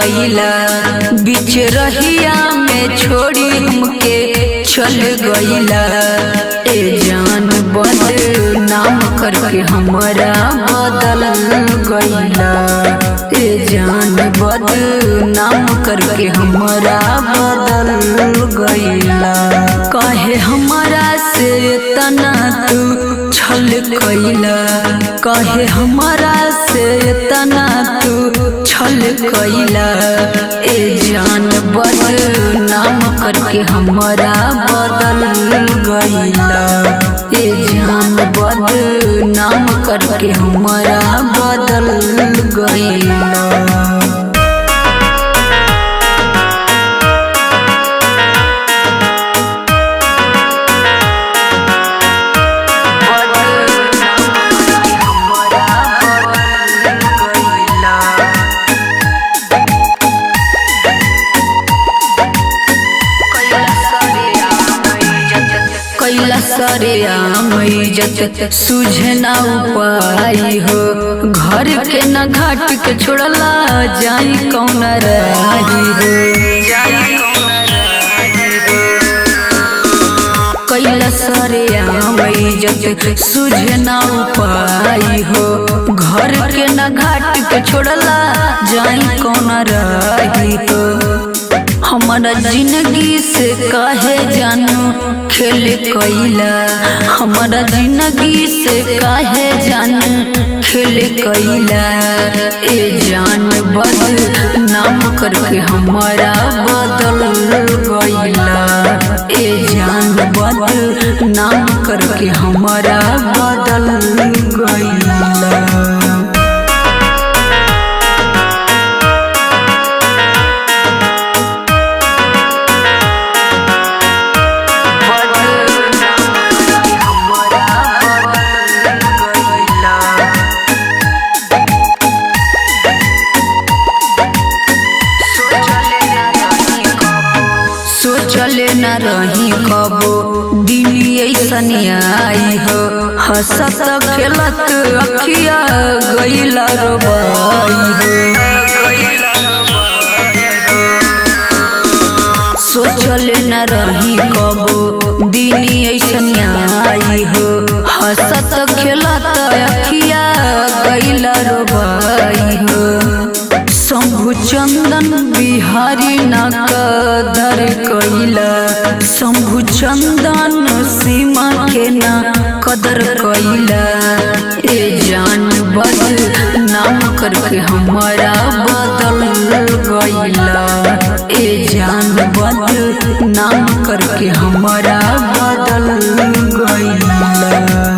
गईला, बीच रहिया में छोड़ी हमके चल गईला। ए जान बदनाम करके हमारा बदल गईला, ए जान बदनाम करके हमारा बदल गईला। काहे हमारा से तना तू छल कईला, काहे हमारा से तना तू छल कईला। ए जान बदनाम करके हमारा बदल गईला, ए जान बदनाम करके हमारा बदल गईला। कैला सरे इज्जत सुझे ना उपाय हो, घर के न घाट के छोड़ला जाई कौन राही हो। कैला सरे इज्जत सुझे ना उपाय हो, घर के न घाट के छोड़ला जाई कौन राही हो। हमारा जिंदगी से काहे जानू खेल कईला, हमारा जिंदगी से काहे जानू खेल कईला। ए जान बदनाम करके हमारा बदल गईला, ए जान बदनाम करके हमारा बदल गईला। चले न रही कबो दिन ऐसन आई हो, हंसत खेलत अखिया गईला रोबाई हो। सोचले न रही कबो दिन ऐसन आई हो, हंसत खेलत अखिया गईला रोबाई हो। शंभु चंदन बिहारी ना कदर कईला, शंभु चंदन सीमा के ना कदर कईला। ए जान बदनाम करके हमारा बदल गईला, ए जान बदनाम करके हमारा बदल गईला।